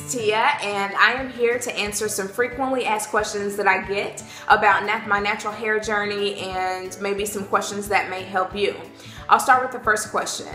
it's Tia, and I am here to answer some frequently asked questions that I get about my natural hair journey and maybe some questions that may help you. I'll start with the first question.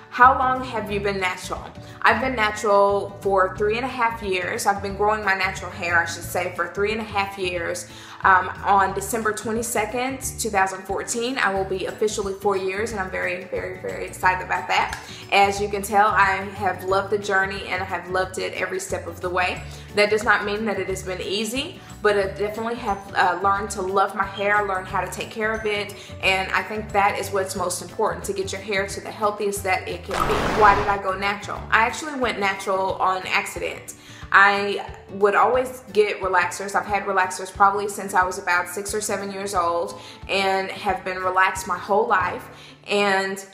How long have you been natural? I've been natural for 3.5 years. I've been growing my natural hair, I should say, for 3.5 years. On December 22nd, 2014, I will be officially 4 years, and I'm very, very, very excited about that. As you can tell, I have loved the journey and I have loved it every step of the way. That does not mean that it has been easy, but I definitely have learned to love my hair, learn how to take care of it, and I think that is what's most important, to get your hair to the healthiest that it can be. Why did I go natural? I actually went natural on accident. I would always get relaxers. I've had relaxers probably since I was about 6 or 7 years old and have been relaxed my whole life. And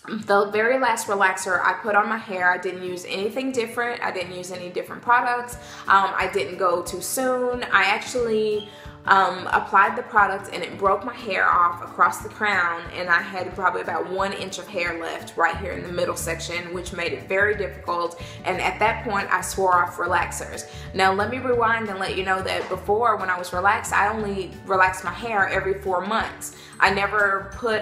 the very last relaxer I put on my hair, I didn't use anything different. I didn't use any different products. I didn't go too soon. I actually applied the product and it broke my hair off across the crown, and I had probably about 1 inch of hair left right here in the middle section, which made it very difficult. And at that point I swore off relaxers. Now let me rewind and let you know that before, when I was relaxed, I only relaxed my hair every 4 months. I never put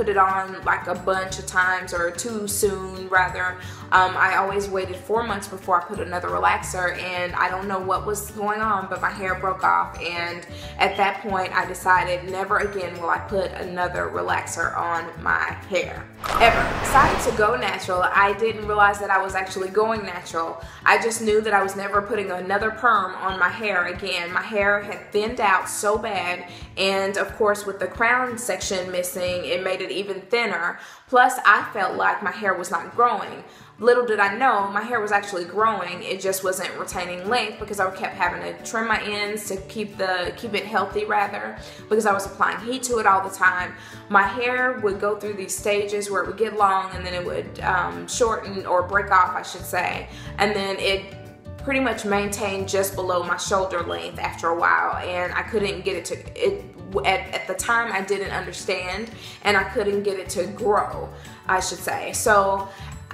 it on like a bunch of times, or too soon rather. I always waited 4 months before I put another relaxer, and I don't know what was going on, but my hair broke off, and at that point I decided never again will I put another relaxer on my hair, ever. Decided to go natural. I didn't realize that I was actually going natural. I just knew that I was never putting another perm on my hair again. My hair had thinned out so bad, and of course with the crown section missing, it made it even thinner. Plus I felt like my hair was not growing. Little did I know, my hair was actually growing. It just wasn't retaining length because I kept having to trim my ends to keep it healthy rather, because I was applying heat to it all the time. My hair would go through these stages where it would get long and then it would shorten or break off, I should say, and then it pretty much maintained just below my shoulder length after a while, and I couldn't get it to, at the time I didn't understand, and I couldn't get it to grow, I should say. So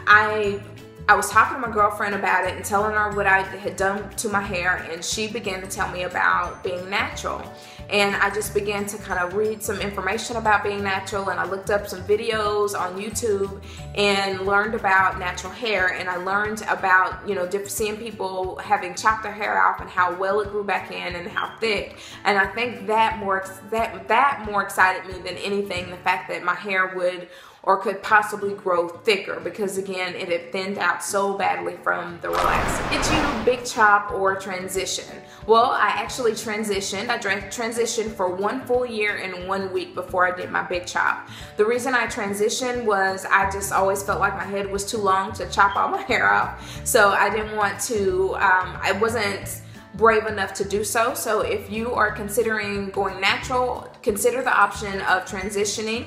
I was talking to my girlfriend about it and telling her what I had done to my hair, and she began to tell me about being natural. And I just began to kind of read some information about being natural, and I looked up some videos on YouTube and learned about natural hair, and I learned about, you know, seeing people having chopped their hair off and how well it grew back in and how thick. And I think that more excited me than anything, the fact that my hair would or could possibly grow thicker, because again it had thinned out so badly from the relaxer. Did you big chop or transition? Well, I actually transitioned. I transitioned for 1 full year and 1 week before I did my big chop. The reason I transitioned was I just always felt like my head was too long to chop all my hair off, so I didn't want to, I wasn't brave enough to do so. So if you are considering going natural, consider the option of transitioning.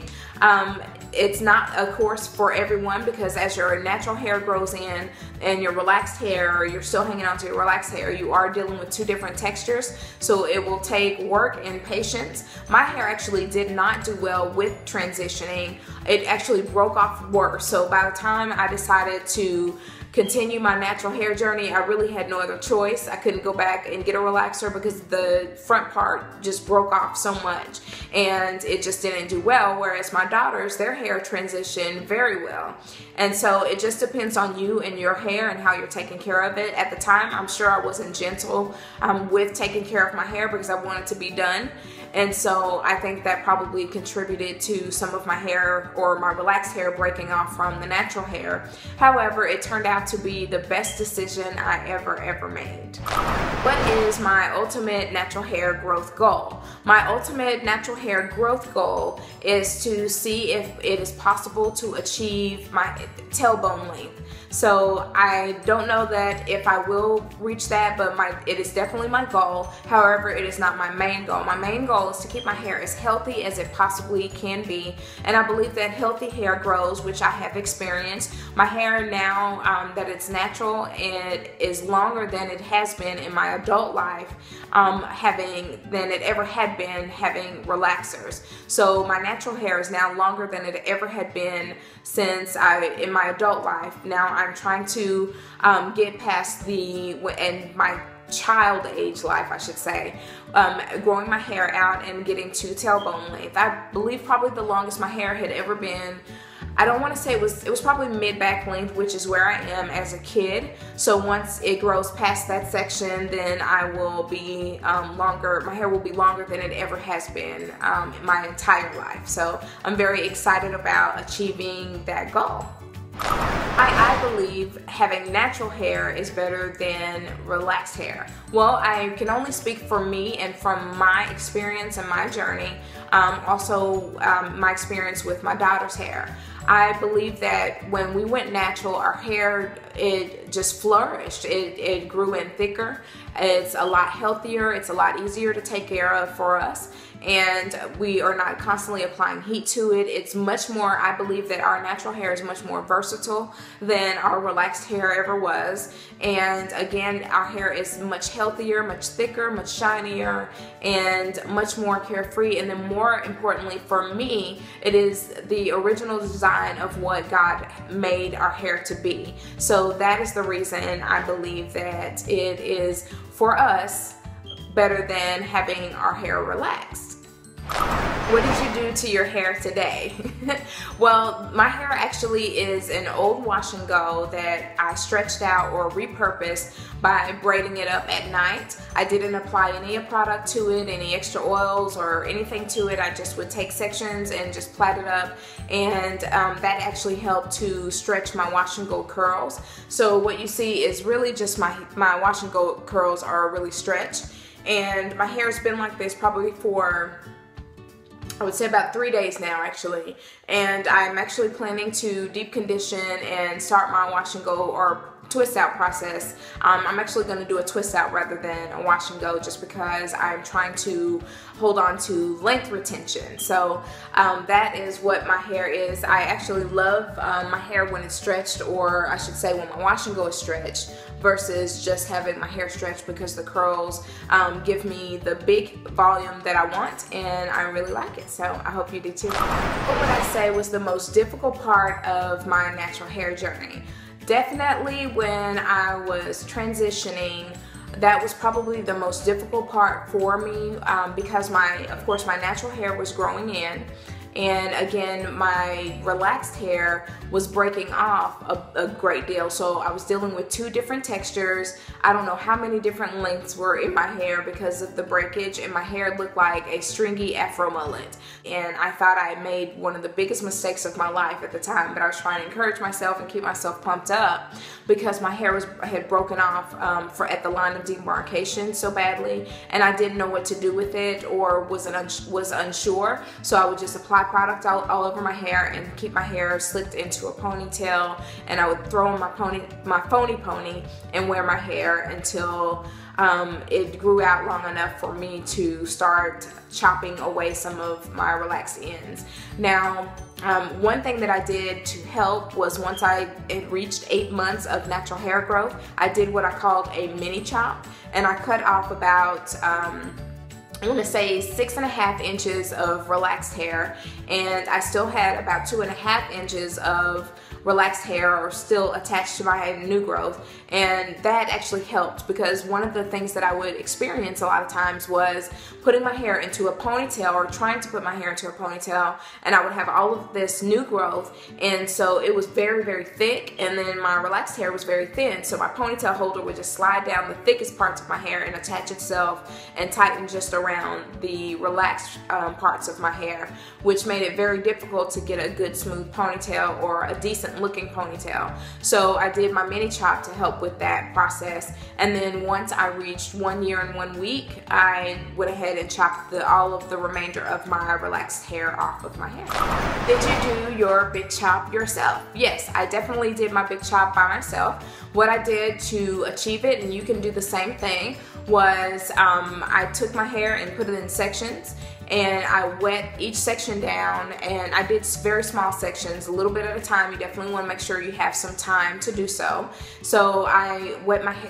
It's not a course for everyone, because as your natural hair grows in and your relaxed hair, or you're still hanging on to your relaxed hair, you are dealing with 2 different textures, so it will take work and patience. My hair actually did not do well with transitioning. It actually broke off worse. So by the time I decided to continue my natural hair journey, I really had no other choice. I couldn't go back and get a relaxer because the front part just broke off so much and it just didn't do well, whereas my daughters, their hair transitioned very well. And so it just depends on you and your hair and how you're taking care of it. At the time, I'm sure I wasn't gentle with taking care of my hair because I wanted to be done. And so I think that probably contributed to some of my hair, or my relaxed hair, breaking off from the natural hair. However, it turned out to be the best decision I ever made. What is my ultimate natural hair growth goal? My ultimate natural hair growth goal is to see if it is possible to achieve my tailbone length. So I don't know that if I will reach that, but it is definitely my goal. However, it is not my main goal. My main goal is to keep my hair as healthy as it possibly can be, and I believe that healthy hair grows, which I have experienced. My hair now that it's natural, it is longer than it has been in my my adult life than it ever had been having relaxers. So my natural hair is now longer than it ever had been since in my adult life. Now I'm trying to get past my child age life, I should say, growing my hair out and getting to tailbone length. I believe probably the longest my hair had ever been, I don't want to say it was probably mid-back length, which is where I am as a kid. So once it grows past that section, then I will be longer, my hair will be longer than it ever has been my entire life. So I'm very excited about achieving that goal. I believe having natural hair is better than relaxed hair. Well, I can only speak for me and from my experience and my journey, also my experience with my daughter's hair. I believe that when we went natural, our hair, it just flourished. It grew in thicker. It's a lot healthier. It's a lot easier to take care of for us. And we are not constantly applying heat to it. It's much more, I believe that our natural hair is much more versatile than our relaxed hair ever was. And again, our hair is much healthier, much thicker, much shinier, and much more carefree. And then more importantly for me, it is the original design of what God made our hair to be. So that is the reason I believe that it is, for us, better than having our hair relaxed. What did you do to your hair today? Well, my hair actually is an old wash and go that I stretched out or repurposed by braiding it up at night. I didn't apply any product to it, any extra oils or anything to it. I just would take sections and just plait it up, and that actually helped to stretch my wash and go curls. So what you see is really just my wash and go curls are really stretched, and my hair's been like this probably for, I would say, about 3 days now actually, and I'm actually planning to deep condition and start my wash and go or twist out process. I'm actually going to do a twist out rather than a wash and go, just because I'm trying to hold on to length retention. So that is what my hair is. I actually love my hair when it's stretched, or I should say when my wash and go is stretched, versus just having my hair stretched, because the curls give me the big volume that I want, and I really like it. So I hope you do too. What would I say was the most difficult part of my natural hair journey? Definitely when I was transitioning, that was probably the most difficult part for me, because of course my natural hair was growing in, and again my relaxed hair was breaking off a great deal. So I was dealing with two different textures. I don't know how many different lengths were in my hair because of the breakage, and my hair looked like a stringy afro mullet. And I thought I made one of the biggest mistakes of my life at the time, but I was trying to encourage myself and keep myself pumped up, because my hair had broken off at the line of demarcation so badly, and I didn't know what to do with it, or was unsure. So I would just apply product all over my hair and keep my hair slicked into a ponytail, and I would throw in my phony pony and wear my hair until it grew out long enough for me to start chopping away some of my relaxed ends. Now, one thing that I did to help was, once I had reached 8 months of natural hair growth, I did what I called a mini chop, and I cut off about I'm going to say 6.5 inches of relaxed hair, and I still had about 2.5 inches of relaxed hair or still attached to my new growth. And that actually helped, because one of the things that I would experience a lot of times was putting my hair into a ponytail, or trying to put my hair into a ponytail, and I would have all of this new growth, and so it was very, very thick, and then my relaxed hair was very thin, so my ponytail holder would just slide down the thickest parts of my hair and attach itself and tighten just around the relaxed parts of my hair, which made it very difficult to get a good smooth ponytail or a decent looking ponytail. So I did my mini chop to help with that process, and then once I reached 1 year and 1 week, I went ahead and chopped all of the remainder of my relaxed hair off of my hair. Did you do your big chop yourself? Yes, I definitely did my big chop by myself. What I did to achieve it, and you can do the same thing, was I took my hair and put it in sections, and I wet each section down, and I did very small sections, a little bit at a time. You definitely want to make sure you have some time to do so. So I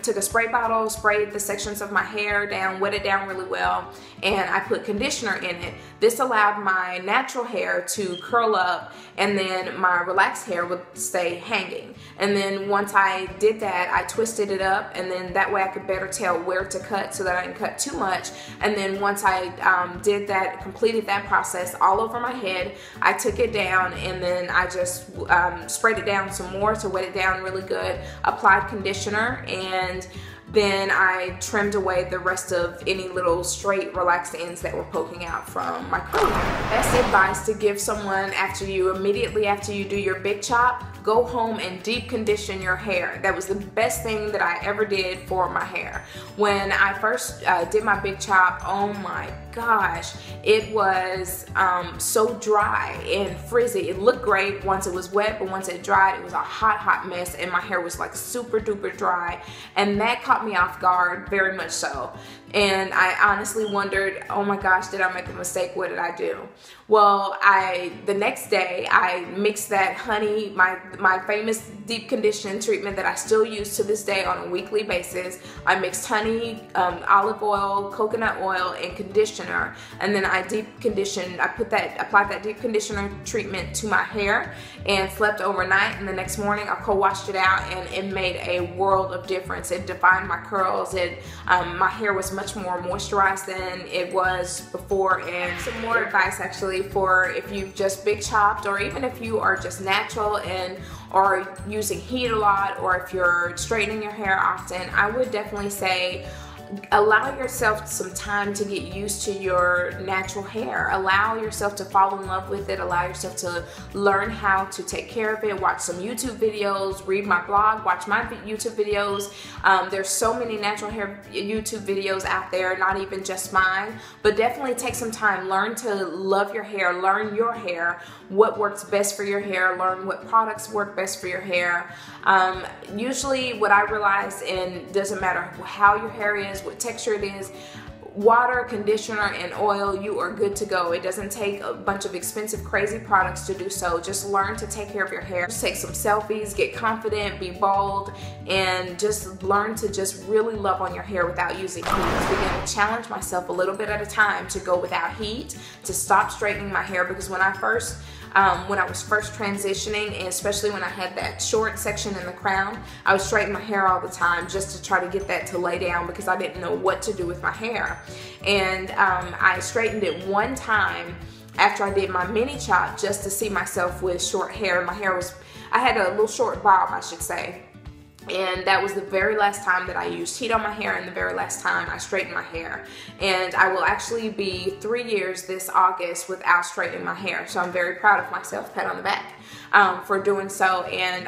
took a spray bottle, sprayed the sections of my hair down, wet it down really well, and I put conditioner in it. This allowed my natural hair to curl up, and then my relaxed hair would stay hanging. And then once I did that, I twisted it up, and then that way I could better tell where to cut so that I didn't cut too much. And then once I did that, completed that process all over my head, I took it down, and then I just sprayed it down some more to wet it down really good, applied conditioner, and then I trimmed away the rest of any little straight relaxed ends that were poking out from my curly hair. Best advice to give someone immediately after you do your big chop: go home and deep condition your hair. That was the best thing that I ever did for my hair. When I first did my big chop, oh my gosh, it was so dry and frizzy. It looked great once it was wet, but once it dried, it was a hot mess, and my hair was like super duper dry, and that caught me off guard, very much so. And I honestly wondered, oh my gosh, did I make a mistake? What did I do? Well, the next day I mixed that honey, my famous deep conditioning treatment that I still use to this day on a weekly basis. I mixed honey, olive oil, coconut oil, and conditioner, and then I applied that deep conditioner treatment to my hair and slept overnight, and the next morning I co-washed it out, and it made a world of difference. It defined my curls. My hair was much more moisturized than it was before. And some more advice actually for if you've just big chopped, or even if you are just natural and are using heat a lot, or if you're straightening your hair often, I would definitely say allow yourself some time to get used to your natural hair. Allow yourself to fall in love with it. Allow yourself to learn how to take care of it. Watch some YouTube videos, read my blog, watch my YouTube videos. There's so many natural hair YouTube videos out there, not even just mine, but definitely take some time. Learn to love your hair, learn your hair, what works best for your hair, learn what products work best for your hair. Usually what I realize, and doesn't matter how your hair is, what texture it is, water, conditioner, and oil, you are good to go. It doesn't take a bunch of expensive, crazy products to do so. Just learn to take care of your hair. Just take some selfies, get confident, be bold, and just learn to just really love on your hair without using heat. I began to challenge myself a little bit at a time to go without heat, to stop straightening my hair, because when I was first transitioning, and especially when I had that short section in the crown, I would straighten my hair all the time just to try to get that to lay down, because I didn't know what to do with my hair. And I straightened it one time after I did my mini chop, just to see myself with short hair. I had a little short bob, I should say. And that was the very last time that I used heat on my hair, and the very last time I straightened my hair. And I will actually be 3 years this August without straightening my hair. So I'm very proud of myself, pat on the back, for doing so. And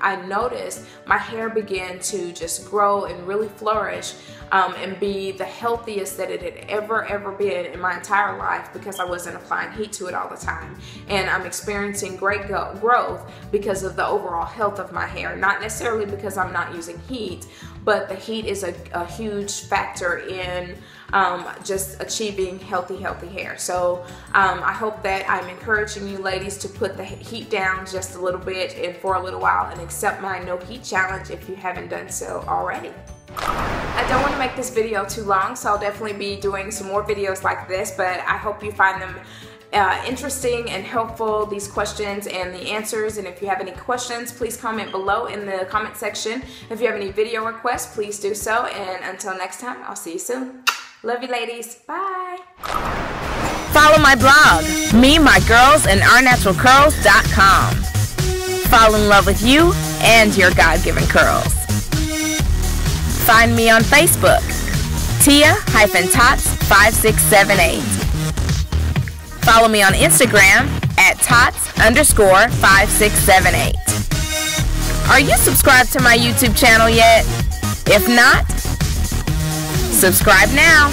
I noticed my hair began to just grow and really flourish, and be the healthiest that it had ever been in my entire life, because I wasn't applying heat to it all the time. And I'm experiencing great growth because of the overall health of my hair. Not necessarily because I'm not using heat, but the heat is a huge factor in just achieving healthy hair. So I hope that I'm encouraging you ladies to put the heat down just a little bit and for a little while, and accept my no heat challenge if you haven't done so already. I don't want to make this video too long, so I'll definitely be doing some more videos like this, but I hope you find them interesting and helpful, these questions and the answers. And if you have any questions, please comment below in the comment section. If you have any video requests, please do so. And until next time, I'll see you soon. Love you ladies. Bye. Follow my blog, me, my girls, and ournaturalcurls.com. Fall in love with you and your God-given curls. Find me on Facebook, Tia-Tots5678. Follow me on Instagram at Tots_5678. Are you subscribed to my YouTube channel yet? If not, subscribe now.